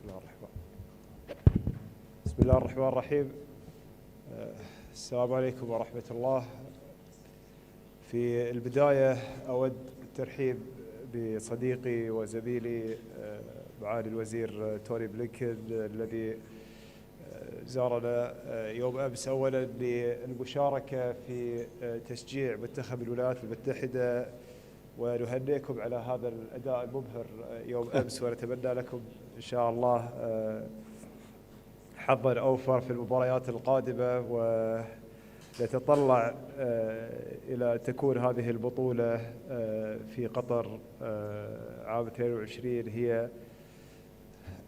بسم الله الرحمن الرحيم. السلام عليكم ورحمة الله. في البداية أود الترحيب بصديقي وزميلي معالي الوزير توني بلينكن الذي زارنا يوم أمس، أولا للمشاركة في تشجيع منتخب الولايات المتحدة، ونهنئكم على هذا الأداء المبهر يوم أمس، ونتمنى لكم إن شاء الله حظاً أوفر في المباريات القادمة، ونتطلع إلى أن تكون هذه البطولة في قطر عام 22 هي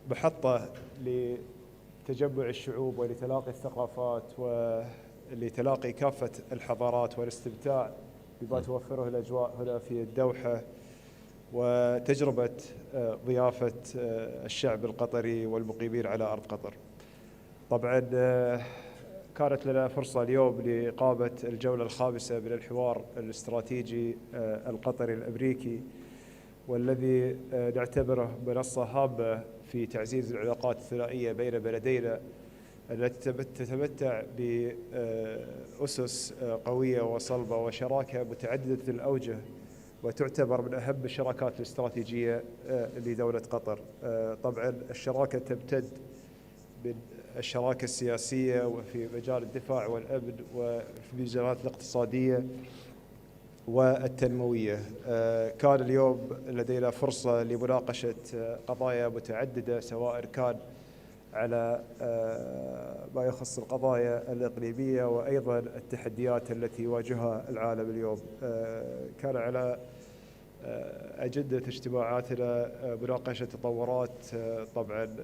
محطة لتجمع الشعوب ولتلاقي الثقافات ولتلاقي كافة الحضارات والاستمتاع بما توفره الأجواء هنا في الدوحة، وتجربة ضيافة الشعب القطري والمقيمين على أرض قطر. طبعا كانت لنا فرصة اليوم لإقامة الجولة الخامسة من الحوار الاستراتيجي القطري الأمريكي، والذي نعتبره منصة هامة في تعزيز العلاقات الثنائية بين بلدينا التي تتمتع بأسس قوية وصلبة وشراكة متعددة الأوجه، وتعتبر من أهم الشراكات الاستراتيجية لدولة قطر. طبعا الشراكة تمتد من الشراكة السياسية وفي مجال الدفاع والأمن وفي المجالات الاقتصادية والتنموية. كان اليوم لدينا فرصة لمناقشة قضايا متعددة، سواء كان على ما يخص القضايا الإقليمية وأيضا التحديات التي يواجهها العالم اليوم. كان على أجندة اجتماعاتنا مناقشة تطورات طبعا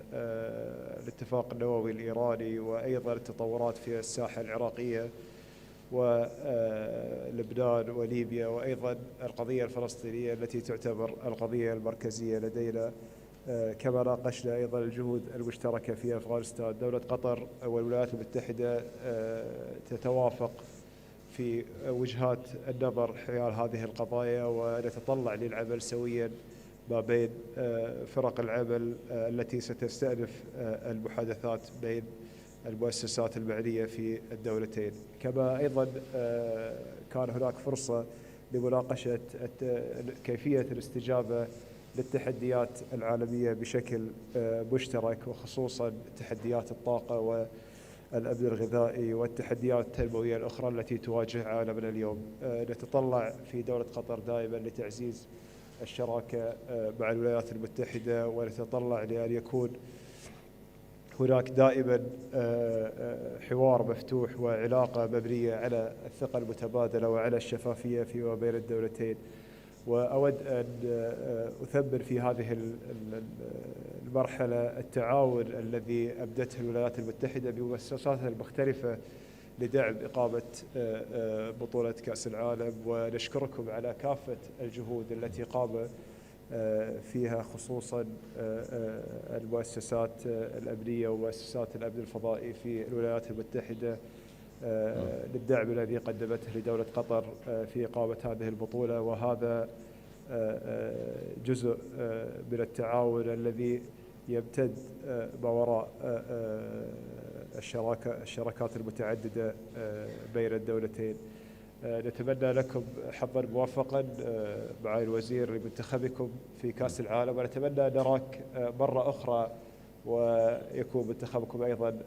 الاتفاق النووي الإيراني، وأيضا التطورات في الساحة العراقية ولبنان وليبيا، وأيضا القضية الفلسطينية التي تعتبر القضية المركزية لدينا. كما ناقشنا أيضا الجهود المشتركة في أفغانستان. دولة قطر والولايات المتحدة تتوافق في وجهات النظر حيال هذه القضايا، ونتطلع للعمل سويا ما بين فرق العمل التي ستستأنف المحادثات بين المؤسسات المعنية في الدولتين. كما أيضا كان هناك فرصة لمناقشة كيفية الاستجابة للتحديات العالمية بشكل مشترك، وخصوصا تحديات الطاقة والأمن الغذائي والتحديات التنموية الأخرى التي تواجه عالمنا اليوم. نتطلع في دولة قطر دائما لتعزيز الشراكة مع الولايات المتحدة، ونتطلع لأن يكون هناك دائما حوار مفتوح وعلاقة مبنية على الثقة المتبادلة وعلى الشفافية فيما بين الدولتين. وأود أن أثمن في هذه المرحلة التعاون الذي أبدته الولايات المتحدة بمؤسساتها المختلفة لدعم إقامة بطولة كأس العالم، ونشكركم على كافة الجهود التي قام فيها خصوصا المؤسسات الأمنية ومؤسسات الأمن الفضائي في الولايات المتحدة للدعم الذي قدمته لدولة قطر في إقامة هذه البطولة. وهذا جزء من التعاون الذي يمتد ما وراء الشراكات المتعددة بين الدولتين. نتمنى لكم حظا موفقا مع الوزير لمنتخبكم في كأس العالم، ونتمنى نراك مرة أخرى ويكون منتخبكم أيضا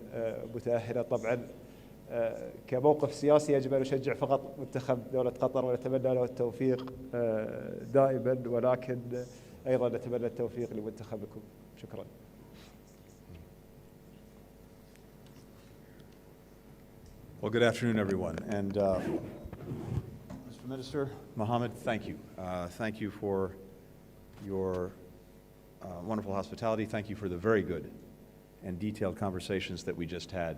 متأهلا. طبعا كموقف سياسي يجب أن نشجع فقط منتخب دولة قطر ونتمنى له التوفيق دائما، ولكن أيضا نتمنى التوفيق لمنتخبكم. شكرا. Well, good afternoon, everyone. And Mr. Minister Mohammed, thank you. Thank you for your wonderful hospitality. Thank you for the very good and detailed conversations that we just had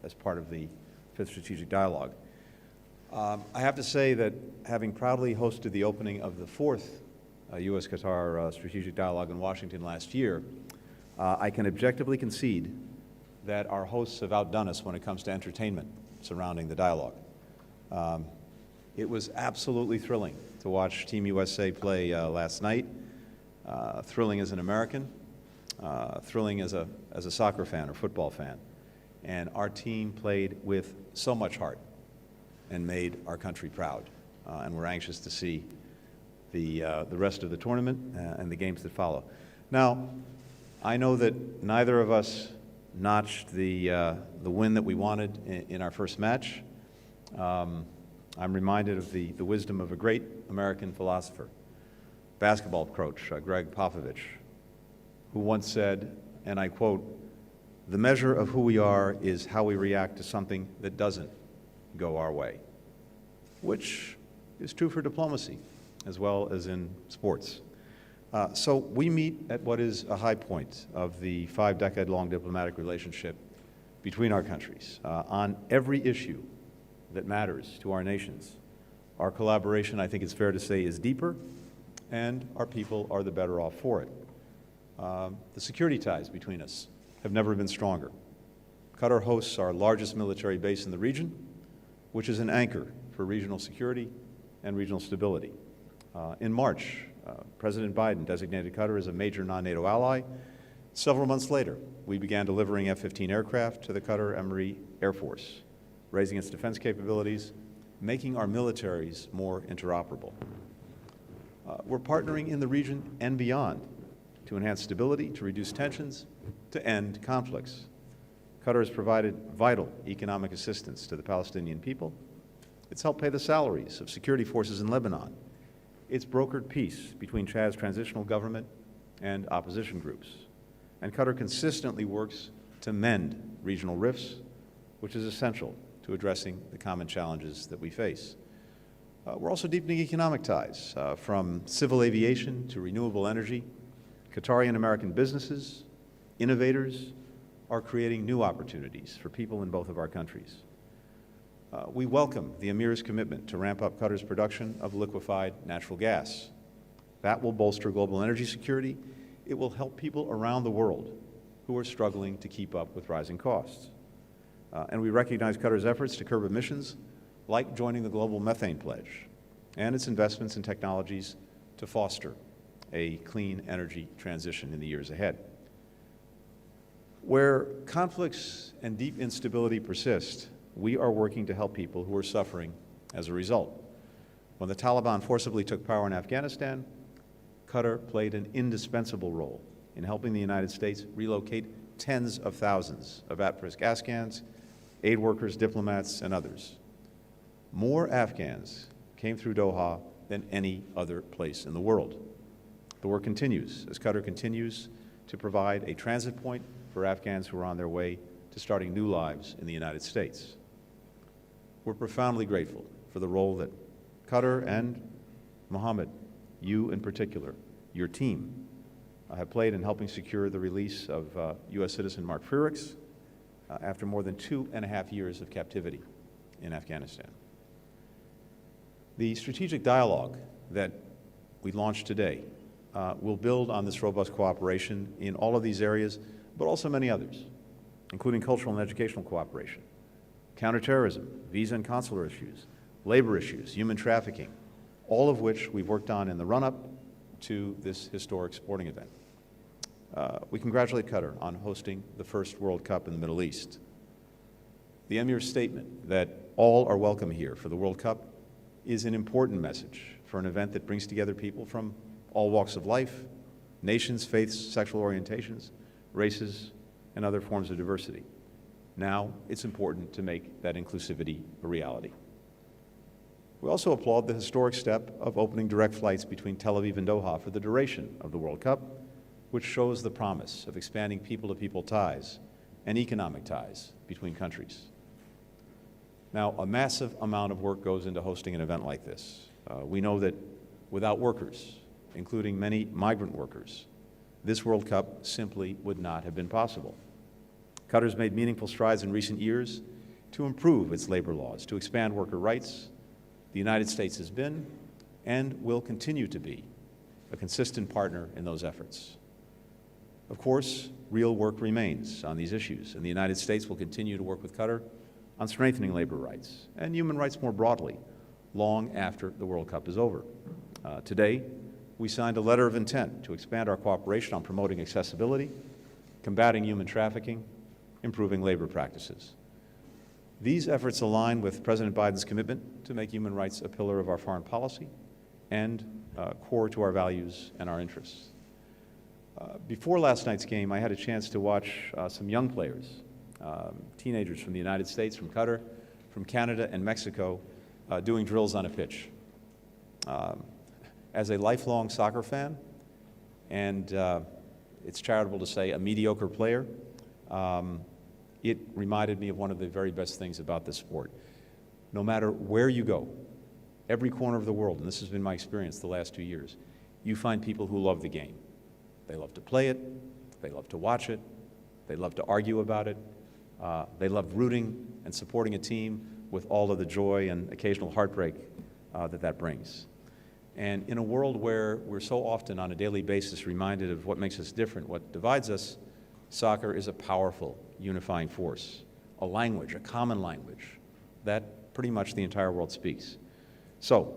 as part of the Fifth Strategic Dialogue. I have to say that having proudly hosted the opening of the fourth U.S.-Qatar Strategic Dialogue in Washington last year, I can objectively concede that our hosts have outdone us when it comes to entertainment surrounding the dialogue. It was absolutely thrilling to watch Team USA play last night. Thrilling as an American, thrilling as a soccer fan or football fan. And our team played with so much heart and made our country proud. And we're anxious to see the rest of the tournament and the games that follow. Now, I know that neither of us notched the win that we wanted in our first match. I'm reminded of the wisdom of a great American philosopher, basketball coach, Greg Popovich, who once said, and I quote, "The measure of who we are is how we react to something that doesn't go our way," which is true for diplomacy as well as in sports. So we meet at what is a high point of the 5-decade-long diplomatic relationship between our countries. On every issue that matters to our nations, our collaboration, I think it's fair to say, is deeper, and our people are the better off for it. The security ties between us have never been stronger. Qatar hosts our largest military base in the region, which is an anchor for regional security and regional stability. In March, President Biden designated Qatar as a major non-NATO ally. Several months later, we began delivering F-15 aircraft to the Qatar Emiri Air Force, raising its defense capabilities, making our militaries more interoperable. We're partnering in the region and beyond to enhance stability, to reduce tensions, to end conflicts. Qatar has provided vital economic assistance to the Palestinian people. It's helped pay the salaries of security forces in Lebanon. It's brokered peace between Chad's transitional government and opposition groups. And Qatar consistently works to mend regional rifts, which is essential to addressing the common challenges that we face. We're also deepening economic ties, from civil aviation to renewable energy. Qatari and American businesses, innovators, are creating new opportunities for people in both of our countries. We welcome the Emir's commitment to ramp up Qatar's production of liquefied natural gas. That will bolster global energy security. It will help people around the world who are struggling to keep up with rising costs. And we recognize Qatar's efforts to curb emissions, like joining the Global Methane Pledge, and its investments in technologies to foster a clean energy transition in the years ahead. Where conflicts and deep instability persist, we are working to help people who are suffering as a result. When the Taliban forcibly took power in Afghanistan, Qatar played an indispensable role in helping the United States relocate tens of thousands of at-risk Afghans, aid workers, diplomats, and others. More Afghans came through Doha than any other place in the world. The work continues as Qatar continues to provide a transit point for Afghans who are on their way to starting new lives in the United States. We're profoundly grateful for the role that Qatar and Mohammed, you in particular, your team, have played in helping secure the release of U.S. citizen Mark Frerichs after more than 2.5 years of captivity in Afghanistan. The strategic dialogue that we launched today will build on this robust cooperation in all of these areas, but also many others, including cultural and educational cooperation, counterterrorism, visa and consular issues, labor issues, human trafficking, all of which we've worked on in the run-up to this historic sporting event. We congratulate Qatar on hosting the first World Cup in the Middle East. The Emir's statement that all are welcome here for the World Cup is an important message for an event that brings together people from all walks of life, nations, faiths, sexual orientations, races, and other forms of diversity. Now it's important to make that inclusivity a reality. We also applaud the historic step of opening direct flights between Tel Aviv and Doha for the duration of the World Cup, which shows the promise of expanding people-to-people ties and economic ties between countries. Now, a massive amount of work goes into hosting an event like this. We know that without workers, including many migrant workers, this World Cup simply would not have been possible. Qatar's made meaningful strides in recent years to improve its labor laws, to expand worker rights. The United States has been and will continue to be a consistent partner in those efforts. Of course, real work remains on these issues, and the United States will continue to work with Qatar on strengthening labor rights and human rights more broadly, long after the World Cup is over. Today, we signed a letter of intent to expand our cooperation on promoting accessibility, combating human trafficking, improving labor practices. These efforts align with President Biden's commitment to make human rights a pillar of our foreign policy and core to our values and our interests. Before last night's game, I had a chance to watch some young players, teenagers from the United States, from Qatar, from Canada and Mexico, doing drills on a pitch. As a lifelong soccer fan, and it's charitable to say a mediocre player, it reminded me of one of the very best things about this sport. No matter where you go, every corner of the world, and this has been my experience the last 2 years, you find people who love the game. They love to play it, they love to watch it, they love to argue about it, they love rooting and supporting a team with all of the joy and occasional heartbreak that brings. And in a world where we're so often on a daily basis reminded of what makes us different, what divides us, soccer is a powerful unifying force, a language, a common language that pretty much the entire world speaks. So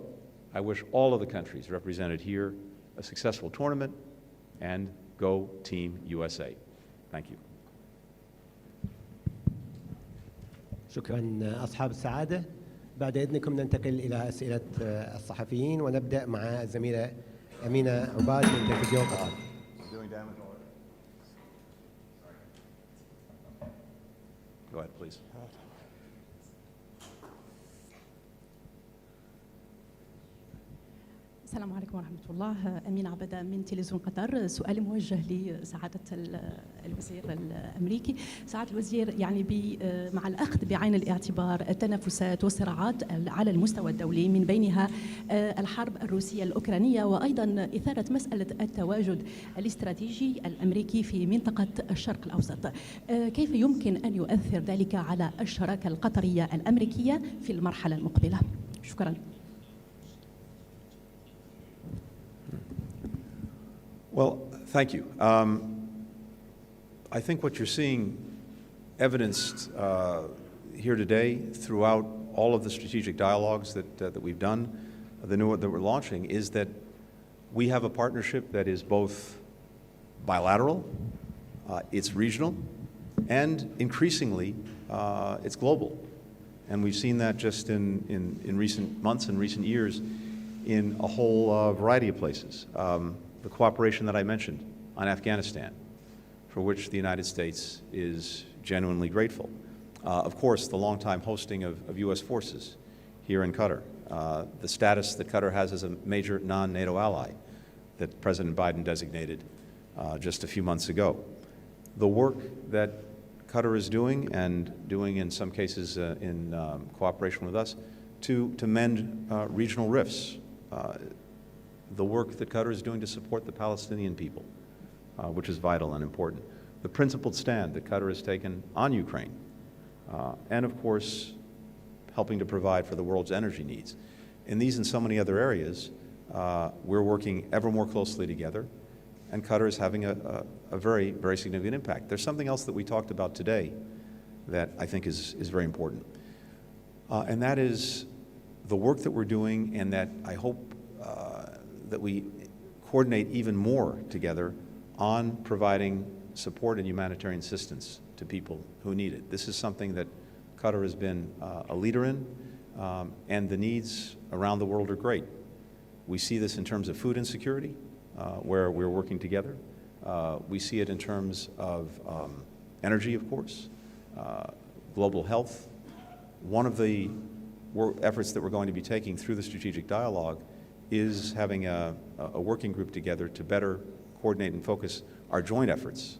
I wish all of the countries represented here a successful tournament, and go Team USA. Thank you. شكرا أصحاب السعادة. بعد إذنكم ننتقل إلى أسئلة الصحفيين ونبدأ مع الزميلة أمينة عباد من تلفزيون قطر. Go ahead, please. السلام عليكم ورحمة الله. أمينة عبدة من تلفزيون قطر. سؤالي موجه لسعادة الوزير الأمريكي. سعادة الوزير، يعني مع الأخذ بعين الاعتبار التنافسات والصراعات على المستوى الدولي، من بينها الحرب الروسية الأوكرانية، وأيضا إثارة مسألة التواجد الاستراتيجي الأمريكي في منطقة الشرق الأوسط، كيف يمكن أن يؤثر ذلك على الشراكة القطرية الأمريكية في المرحلة المقبلة؟ شكرا. Well, thank you. I think what you're seeing evidenced here today throughout all of the strategic dialogues that we've done, the new one that we're launching, is that we have a partnership that is both bilateral, it's regional, and increasingly it's global. And we've seen that just in recent months and recent years in a whole variety of places. The cooperation that I mentioned on Afghanistan, for which the United States is genuinely grateful. Of course, the longtime hosting of U.S. forces here in Qatar, the status that Qatar has as a major non-NATO ally that President Biden designated just a few months ago. The work that Qatar is doing, and doing in some cases in cooperation with us, to mend regional rifts. The work that Qatar is doing to support the Palestinian people, which is vital and important. The principled stand that Qatar has taken on Ukraine, and of course, helping to provide for the world's energy needs. In these and so many other areas, we're working ever more closely together, and Qatar is having a very, very significant impact. There's something else that we talked about today that I think is very important, and that is the work that we're doing, and that I hope that we coordinate even more together on providing support and humanitarian assistance to people who need it. This is something that Qatar has been a leader in, and the needs around the world are great. We see this in terms of food insecurity, where we're working together. We see it in terms of energy, of course, global health. One of the efforts that we're going to be taking through the strategic dialogue is having a working group together to better coordinate and focus our joint efforts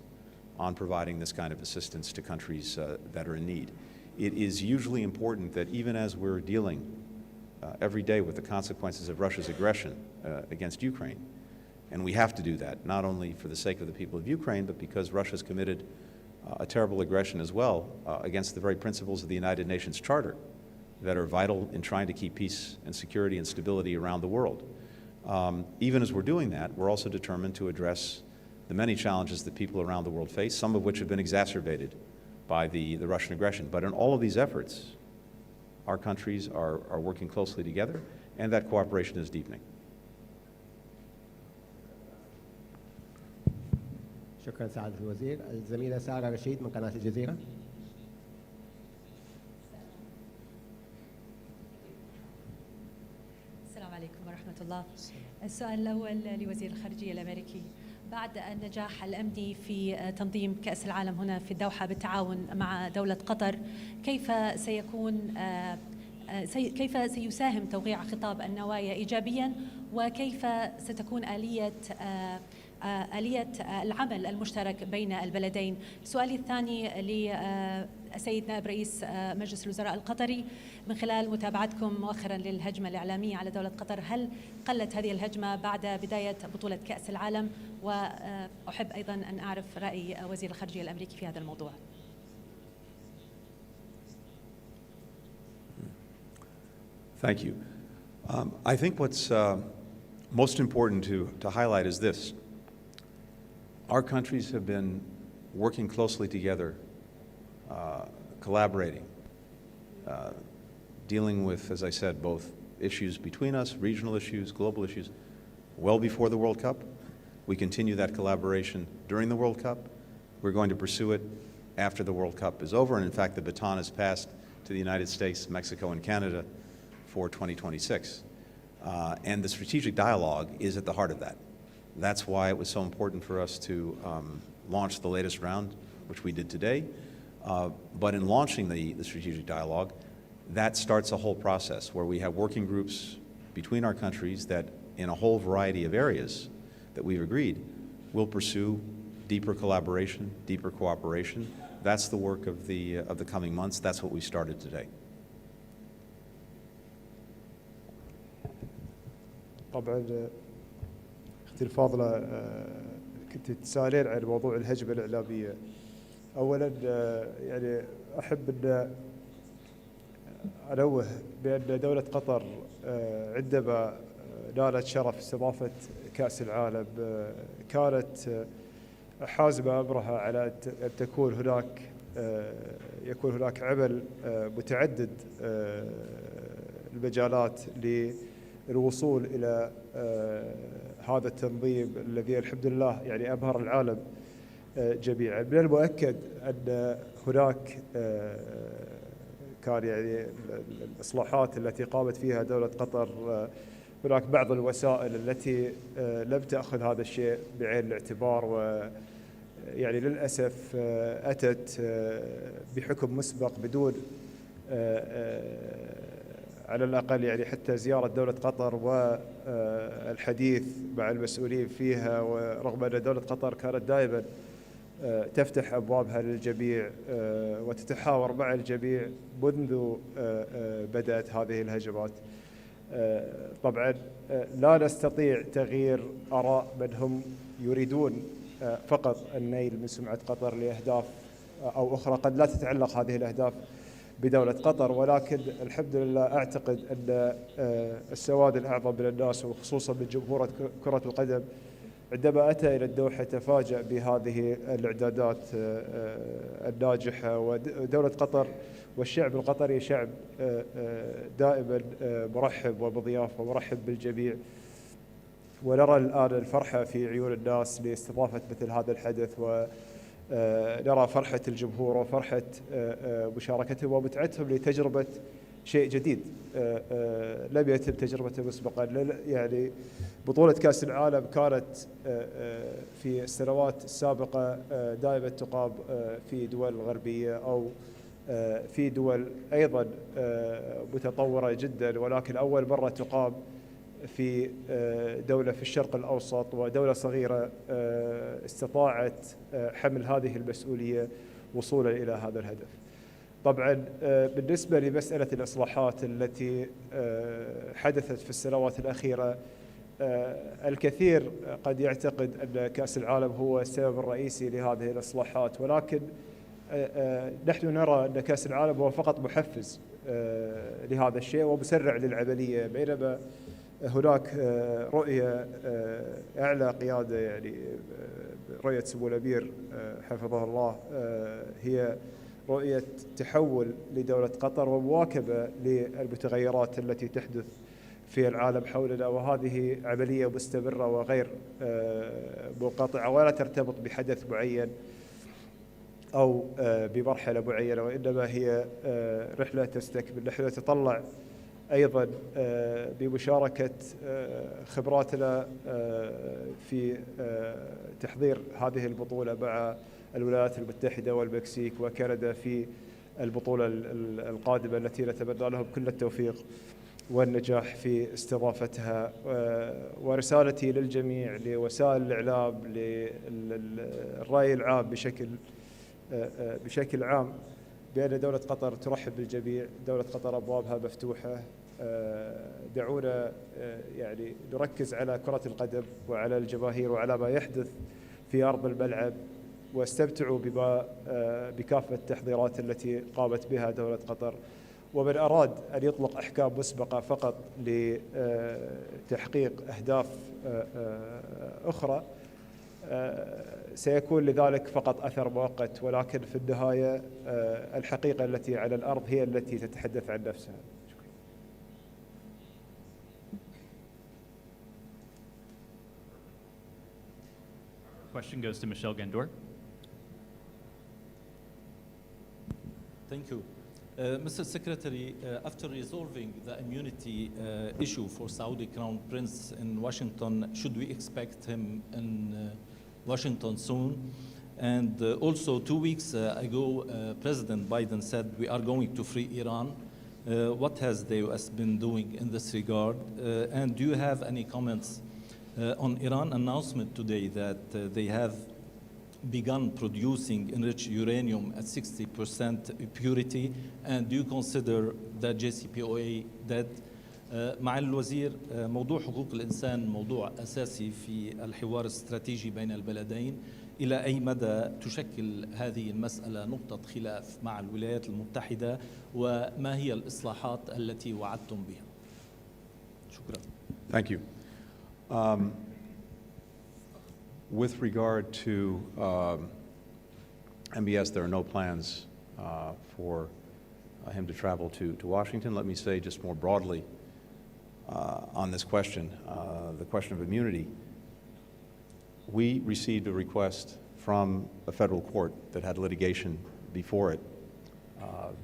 on providing this kind of assistance to countries that are in need. It is usually important that even as we're dealing every day with the consequences of Russia's aggression against Ukraine, and we have to do that, not only for the sake of the people of Ukraine, but because Russia's committed a terrible aggression as well against the very principles of the United Nations Charter that are vital in trying to keep peace and security and stability around the world. Even as we're doing that, we're also determined to address the many challenges that people around the world face, some of which have been exacerbated by the Russian aggression. But in all of these efforts, our countries are working closely together, and that cooperation is deepening. شكرا سعادة الوزير. الزميلة سارة رشيد من قناة الجزيرة. السلام عليكم ورحمة الله. السؤال الأول لوزير الخارجية الأمريكي: بعد النجاح الأمني في تنظيم كأس العالم هنا في الدوحة بالتعاون مع دولة قطر، كيف سيساهم توقيع خطاب النوايا إيجابياً، وكيف ستكون آلية العمل المشترك بين البلدين؟ سؤالي الثاني للسيد نائب رئيس مجلس الوزراء القطري: من خلال متابعتكم مؤخرا للهجمة الإعلامية على دولة قطر، هل قلت هذه الهجمة بعد بداية بطولة كأس العالم؟ وأحب أيضا أن أعرف رأي وزير الخارجية الأمريكي في هذا الموضوع. Thank you. I think what's most important to highlight is this. Our countries have been working closely together, collaborating, dealing with, as I said, both issues between us, regional issues, global issues, well before the World Cup. We continue that collaboration during the World Cup. We're going to pursue it after the World Cup is over, and in fact the baton is passed to the United States, Mexico, and Canada for 2026. And the strategic dialogue is at the heart of that. That's why it was so important for us to launch the latest round, which we did today. But in launching the strategic dialogue, that starts a whole process where we have working groups between our countries that, in a whole variety of areas that we've agreed, will pursue deeper collaboration, deeper cooperation. That's the work of the coming months. That's what we started today. طبعا اختي الفاضله، كنت تسالين عن موضوع الهجمه الاعلاميه. اولا يعني احب ان انوه بان دوله قطر عندما نالت شرف استضافه كاس العالم كانت حازمه امرها على ان يكون هناك عمل متعدد المجالات للوصول الى هذا التنظيم الذي الحمد لله يعني ابهر العالم جميعا. من المؤكد ان هناك كان يعني الاصلاحات التي قامت فيها دوله قطر، هناك بعض الوسائل التي لم تاخذ هذا الشيء بعين الاعتبار، ويعني للاسف اتت بحكم مسبق بدون على الأقل يعني حتى زيارة دولة قطر والحديث مع المسؤولين فيها. ورغم أن دولة قطر كانت دائما تفتح أبوابها للجميع وتتحاور مع الجميع منذ بدأت هذه الهجمات. طبعا لا نستطيع تغيير آراء من هم يريدون فقط النيل من سمعة قطر لأهداف أو أخرى قد لا تتعلق هذه الأهداف بدولة قطر، ولكن الحمد لله أعتقد أن السواد الأعظم من الناس وخصوصا من جمهور كرة القدم عندما أتى إلى الدوحة تفاجأ بهذه الإعدادات الناجحة. ودولة قطر والشعب القطري شعب دائما مرحب وبضيافة ومرحب بالجميع، ونرى الآن الفرحة في عيون الناس لاستضافة مثل هذا الحدث، ونرى فرحة الجمهور وفرحة مشاركتهم ومتعتهم لتجربة شيء جديد لم يتم تجربته مسبقا. يعني بطولة كأس العالم كانت في السنوات السابقة دائما تقام في دول غربية أو في دول أيضا متطورة جدا، ولكن أول مرة تقام في دولة في الشرق الأوسط ودولة صغيرة استطاعت حمل هذه المسؤولية وصولا إلى هذا الهدف. طبعا بالنسبة لمسألة الإصلاحات التي حدثت في السنوات الأخيرة، الكثير قد يعتقد أن كأس العالم هو السبب الرئيسي لهذه الإصلاحات، ولكن نحن نرى أن كأس العالم هو فقط محفز لهذا الشيء ومسرع للعملية، بينما هناك رؤية أعلى قيادة، يعني رؤية سمو الأمير حفظه الله، هي رؤية تحول لدولة قطر ومواكبة للمتغيرات التي تحدث في العالم حولنا، وهذه عملية مستمرة وغير منقطعة ولا ترتبط بحدث معين أو بمرحلة معينة، وإنما هي رحلة تستكمل. نحن نتطلع أيضا بمشاركة خبراتنا في تحضير هذه البطولة مع الولايات المتحدة والمكسيك وكندا في البطولة القادمة التي نتمنى لهم كل التوفيق والنجاح في استضافتها. ورسالتي للجميع، لوسائل الإعلام، للرأي العام بشكل عام، بأن دولة قطر ترحب بالجميع. دولة قطر أبوابها مفتوحة. دعونا يعني نركز على كرة القدم وعلى الجماهير وعلى ما يحدث في أرض الملعب، واستمتعوا بكافة التحضيرات التي قامت بها دولة قطر. ومن أراد أن يطلق أحكام مسبقة فقط لتحقيق أهداف أخرى سيكون لذلك فقط أثر مؤقت، ولكن في النهاية الحقيقة التي على الأرض هي التي تتحدث عن نفسها. Question goes to Michelle Gandor. Thank you. Mr. Secretary, after resolving the immunity issue for Saudi Crown Prince in Washington, should we expect him in Washington soon? And also 2 weeks ago, President Biden said we are going to free Iran. What has the U.S. been doing in this regard? And do you have any comments on Iran announcement today that they have begun producing enriched uranium at 60% purity, and do you consider that JCPOA dead? معالي الوزير، موضوع حقوق الإنسان موضوع أساسي في الحوار الاستراتيجي بين البلدين. إلى أي مدى تشكل هذه المسألة نقطة خلاف مع الولايات المتحدة، وما هي الإصلاحات التي وعدتم بها؟ شكرا. Thank you. With regard to MBS, there are no plans for him to travel to Washington. Let me say just more broadly on this question, the question of immunity. We received a request from a federal court that had litigation before it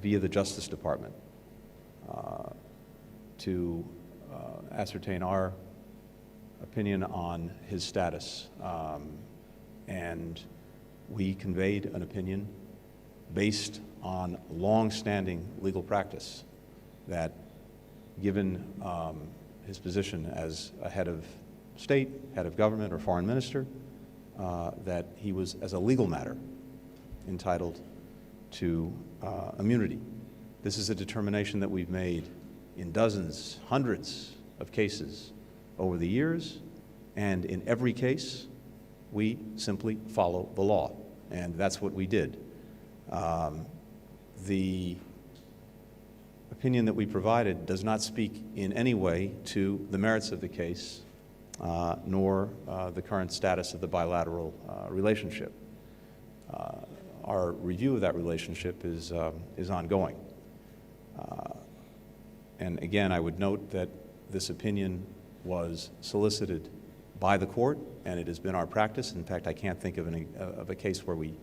via the Justice Department to ascertain our opinion on his status, and we conveyed an opinion based on long-standing legal practice that, given his position as a head of state, head of government, or foreign minister, that he was, as a legal matter, entitled to immunity. This is a determination that we've made in dozens, hundreds of cases over the years, and in every case, we simply follow the law, and that's what we did. The opinion that we provided does not speak in any way to the merits of the case, nor the current status of the bilateral relationship. Our review of that relationship is ongoing. And again, I would note that this opinion was solicited by the court, and it has been our practice. In fact, I can't think of a case where we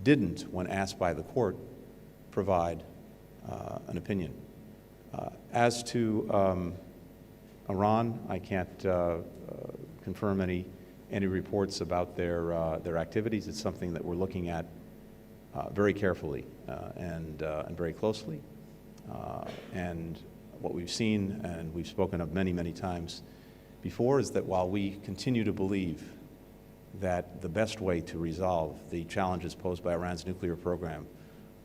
didn't, when asked by the court, provide an opinion. As to Iran, I can't confirm any reports about their activities. It's something that we're looking at very carefully and very closely. And what we've seen, and we've spoken of many, many times before, is that while we continue to believe that the best way to resolve the challenges posed by Iran's nuclear program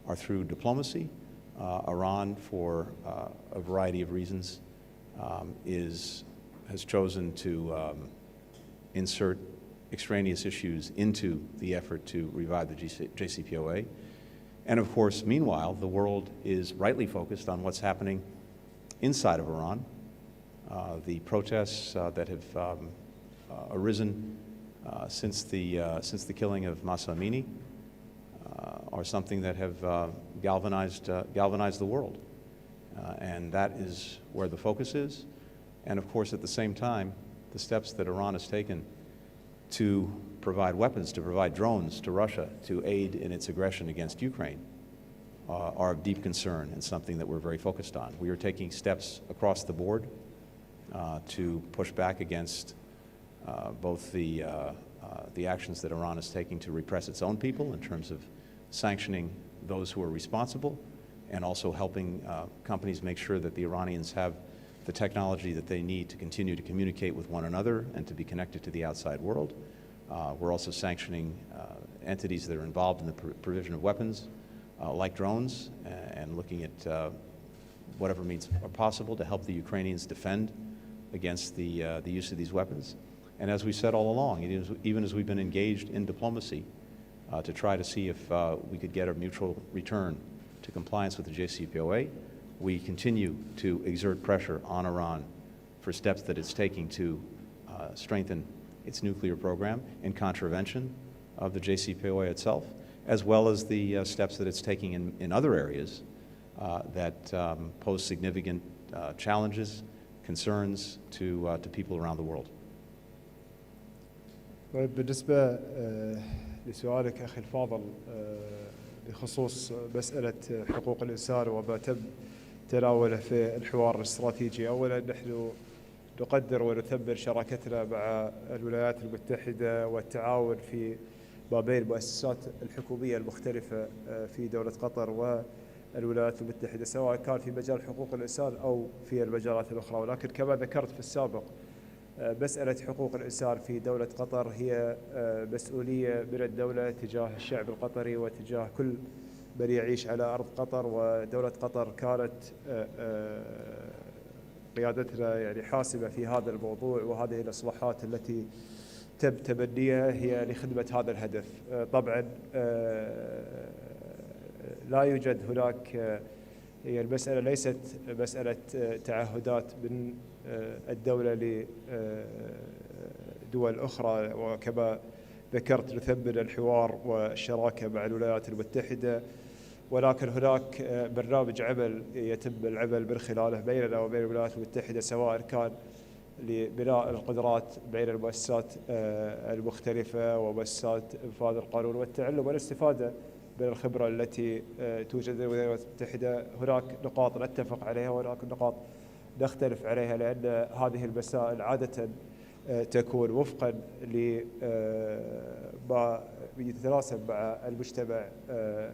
are through diplomacy, Iran, for a variety of reasons, has chosen to insert extraneous issues into the effort to revive the JCPOA. And of course, meanwhile, the world is rightly focused on what's happening inside of Iran. The protests that have arisen since the killing of Mahsa Amini are something that have galvanized the world, and that is where the focus is. And of course, at the same time, the steps that Iran has taken to provide weapons, to provide drones to Russia to aid in its aggression against Ukraine are of deep concern and something that we're very focused on. We are taking steps across the board to push back against both the actions that Iran is taking to repress its own people in terms of sanctioning those who are responsible, and also helping companies make sure that the Iranians have the technology that they need to continue to communicate with one another and to be connected to the outside world. We're also sanctioning entities that are involved in the provision of weapons, like drones, and looking at whatever means are possible to help the Ukrainians defend against the use of these weapons. And as we said all along, even as we've been engaged in diplomacy to try to see if we could get a mutual return to compliance with the JCPOA, we continue to exert pressure on Iran for steps that it's taking to strengthen its nuclear program in contravention of the JCPOA itself, as well as the steps that it's taking in other areas that pose significant challenges, concerns to people around the world. بالنسبة لسؤالك أخي الفاضل بخصوص مسألة حقوق الإنسان وما تم تناوله في الحوار الاستراتيجي، أولا نحن نقدر ونثمن شراكتنا مع الولايات المتحدة والتعاون في ما بين المؤسسات الحكومية المختلفة في دولة قطر والولايات المتحدة، سواء كان في مجال حقوق الإنسان أو في المجالات الأخرى. ولكن كما ذكرت في السابق، مسألة حقوق الإنسان في دولة قطر هي مسؤولية من الدولة تجاه الشعب القطري وتجاه كل من يعيش على أرض قطر. ودولة قطر كانت قيادتنا يعني حاسمة في هذا الموضوع، وهذه الإصلاحات التي تم تبنيها هي لخدمة هذا الهدف. طبعا لا يوجد هناك، هي المسألة ليست مسألة تعهدات من الدولة لدول أخرى، وكما ذكرت نثمن الحوار والشراكة مع الولايات المتحدة، ولكن هناك برنامج عمل يتم العمل من خلاله بيننا وبين الولايات المتحدة، سواء كان لبناء القدرات بين المؤسسات المختلفة ومؤسسات إنفاذ القانون والتعلم والاستفادة من الخبرة التي توجد في الولايات المتحدة. هناك نقاط نتفق عليها وهناك نقاط نختلف عليها، لأن هذه المسائل عادة تكون وفقا لما يتناسب مع المجتمع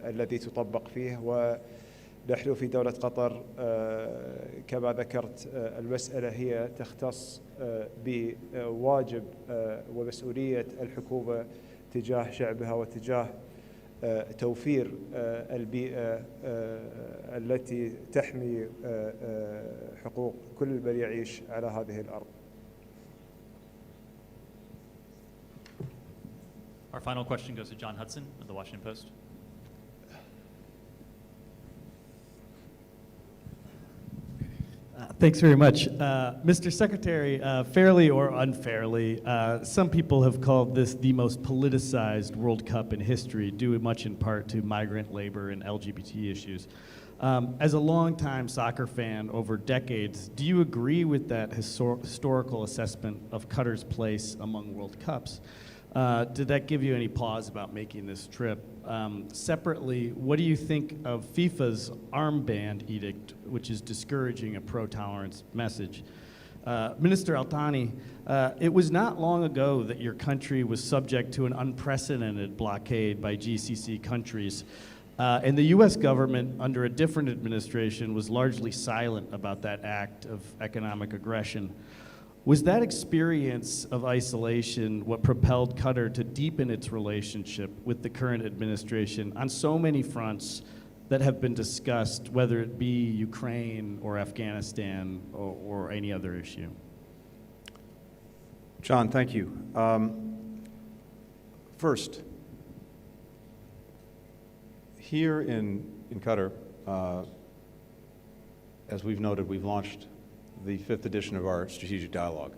الذي تطبق فيه. ونحن في دولة قطر كما ذكرت المسألة هي تختص بواجب ومسؤولية الحكومة تجاه شعبها وتجاه توفير البيئة التي تحمي حقوق كل من يعيش على هذه الأرض. Our final question goes to John Hudson of the Washington Post. Thanks very much. Mr. Secretary, fairly or unfairly, some people have called this the most politicized World Cup in history, due much in part to migrant labor and LGBT issues. As a longtime soccer fan over decades, do you agree with that historical assessment of Qatar's place among World Cups? Did that give you any pause about making this trip? Separately, what do you think of FIFA's armband edict, which is discouraging a pro-tolerance message? Minister Al-Thani, it was not long ago that your country was subject to an unprecedented blockade by GCC countries, and the U.S. government, under a different administration, was largely silent about that act of economic aggression. Was that experience of isolation what propelled Qatar to deepen its relationship with the current administration on so many fronts that have been discussed, whether it be Ukraine or Afghanistan or any other issue? John, thank you. First, here in Qatar, as we've noted, we've launched the 5th edition of our strategic dialogue.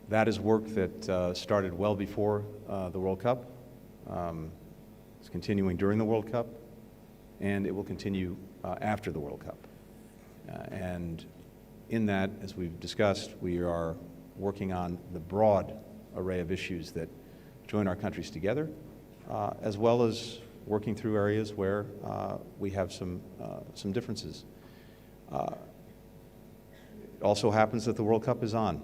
That is work that started well before the World Cup. It's continuing during the World Cup, and it will continue after the World Cup. And In that, as we've discussed, we are working on the broad array of issues that join our countries together, as well as working through areas where we have some differences. It also happens that the World Cup is on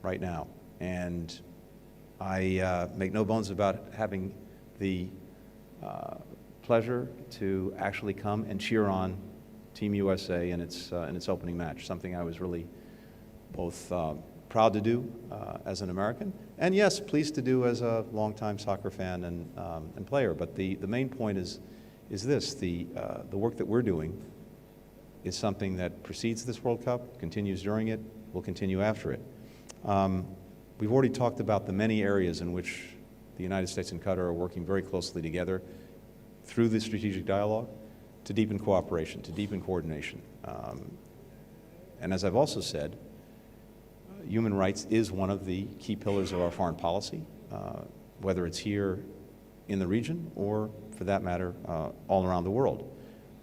right now, and I make no bones about having the pleasure to actually come and cheer on Team USA in its opening match, something I was really both proud to do as an American, and yes, pleased to do as a longtime soccer fan and player. But the main point is this: the work that we're doing is something that precedes this World Cup, continues during it, will continue after it. We've already talked about the many areas in which the United States and Qatar are working very closely together through the strategic dialogue to deepen cooperation, to deepen coordination. And as I've also said, human rights is one of the key pillars of our foreign policy, whether it's here in the region or, for that matter, all around the world.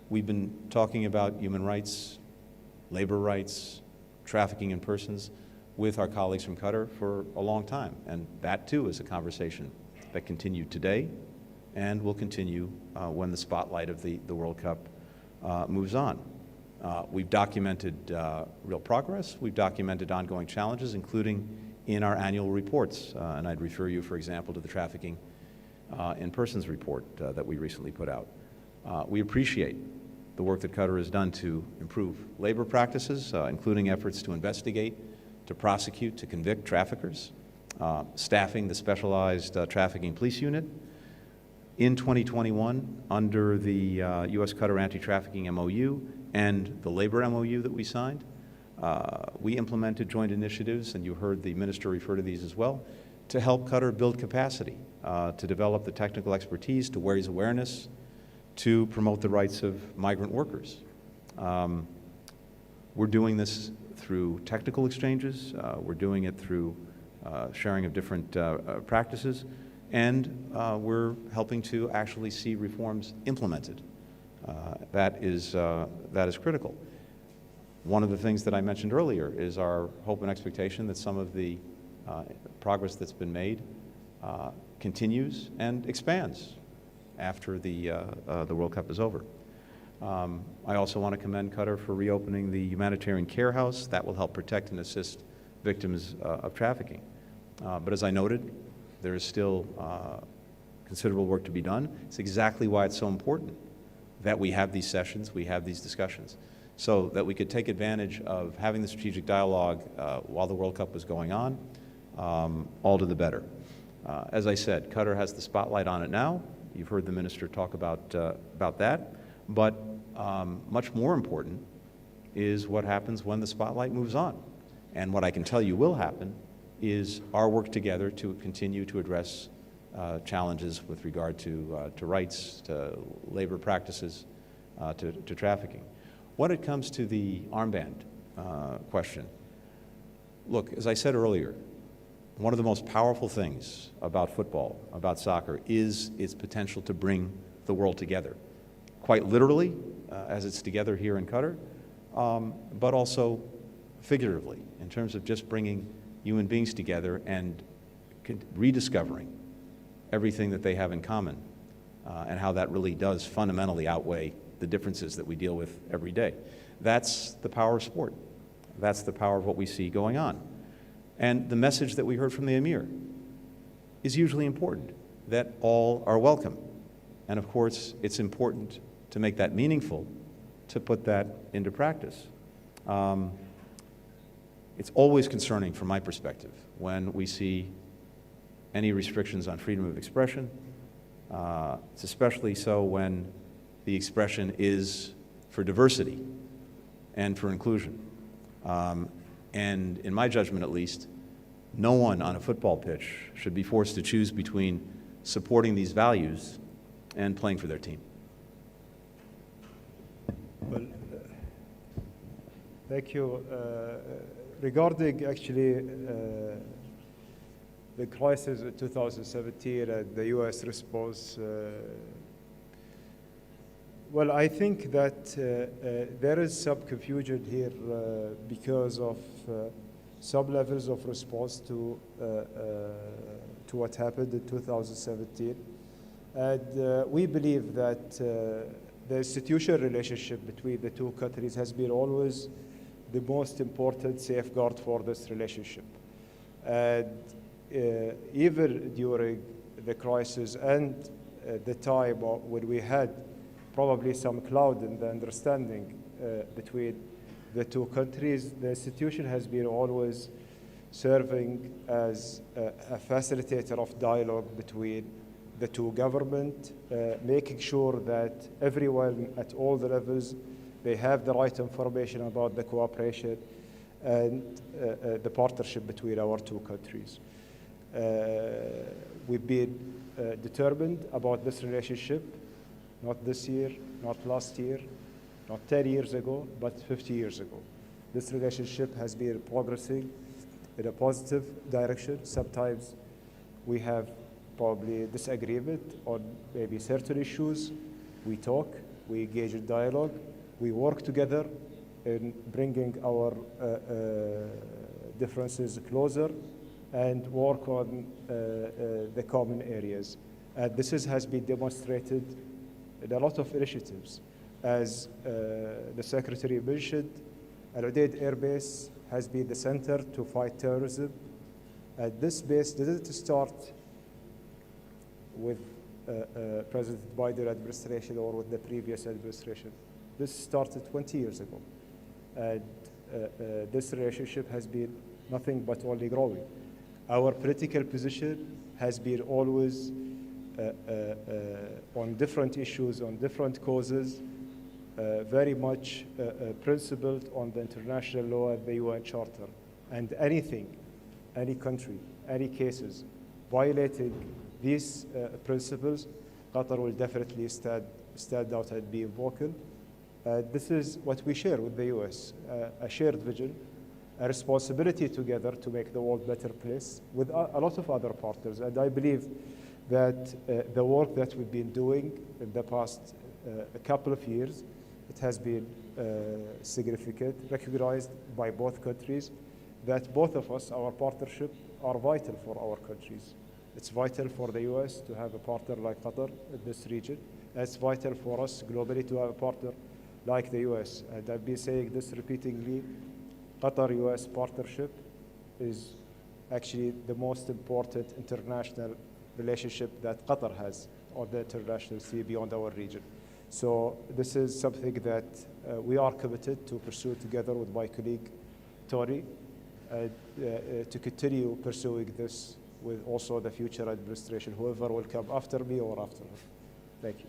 We've been talking about human rights, labor rights, trafficking in persons with our colleagues from Qatar for a long time, and that too is a conversation that continued today and will continue when the spotlight of the World Cup moves on. We've documented real progress. We've documented ongoing challenges, including in our annual reports. And I'd refer you, for example, to the Trafficking in Persons report that we recently put out. We appreciate the work that Qatar has done to improve labor practices, including efforts to investigate, to prosecute, to convict traffickers, staffing the specialized trafficking police unit. In 2021, under the U.S.-Qatar anti-trafficking MOU and the labor MOU that we signed, we implemented joint initiatives, and you heard the minister refer to these as well, to help Qatar build capacity, to develop the technical expertise, to raise awareness, to promote the rights of migrant workers. We're doing this through technical exchanges. We're doing it through sharing of different practices. And we're helping to actually see reforms implemented. That is critical. One of the things that I mentioned earlier is our hope and expectation that some of the progress that's been made continues and expands after the World Cup is over. I also want to commend Qatar for reopening the humanitarian care house. That will help protect and assist victims of trafficking. But as I noted, there is still considerable work to be done. It's exactly why it's so important that we have these sessions, we have these discussions, so that we could take advantage of having the strategic dialogue while the World Cup was going on, all to the better. As I said, Qatar has the spotlight on it now. You've heard the minister talk about that. But much more important is what happens when the spotlight moves on. And what I can tell you will happen is our work together to continue to address challenges with regard to rights, to labor practices, to trafficking. When it comes to the armband question, look, as I said earlier, one of the most powerful things about football, about soccer, is its potential to bring the world together. Quite literally, as it's together here in Qatar, but also figuratively, in terms of just bringing human beings together and rediscovering everything that they have in common, and how that really does fundamentally outweigh the differences that we deal with every day. That's the power of sport. That's the power of what we see going on. And the message that we heard from the Emir is hugely important, that all are welcome. And of course, it's important to make that meaningful, to put that into practice. It's always concerning from my perspective when we see any restrictions on freedom of expression. It's especially so when the expression is for diversity and for inclusion. And in my judgment, at least, no one on a football pitch should be forced to choose between supporting these values and playing for their team. Well, thank you. Regarding actually the crisis in 2017 and the U.S. response, Well, I think that there is some confusion here because of some levels of response to what happened in 2017. And we believe that the institutional relationship between the two countries has been always the most important safeguard for this relationship. And even during the crisis and the time when we had probably some cloud in the understanding between the two countries, the institution has been always serving as a facilitator of dialogue between the two governments, making sure that everyone at all the levels, they have the right information about the cooperation and the partnership between our two countries. We've been determined about this relationship, not this year, not last year, not 10 years ago, but 50 years ago. This relationship has been progressing in a positive direction. Sometimes we have probably disagreement on maybe certain issues. We talk, we engage in dialogue, we work together in bringing our differences closer and work on the common areas. And this has been demonstrated in a lot of initiatives. As the Secretary mentioned, Al Udeid Air Base has been the center to fight terrorism. And this base didn't start with President Biden administration or with the previous administration. This started 20 years ago. And this relationship has been nothing but only growing. Our political position has been always on different issues, on different causes, very much principled on the international law and the UN Charter. And anything, any country, any cases violating these principles, Qatar will definitely stand out and be vocal. This is what we share with the US, a shared vision, a responsibility together to make the world a better place with a lot of other partners. And I believe that the work that we've been doing in the past a couple of years, it has been significant, recognized by both countries, that both of us, our partnership, are vital for our countries. It's vital for the US to have a partner like Qatar in this region. It's vital for us globally to have a partner like the US. And I've been saying this repeatedly, Qatar-US partnership is actually the most important international relationship that Qatar has on the international scene beyond our region. So this is something that we are committed to pursue together with my colleague, Tony, to continue pursuing this with also the future administration, whoever will come after me or after her. Thank you.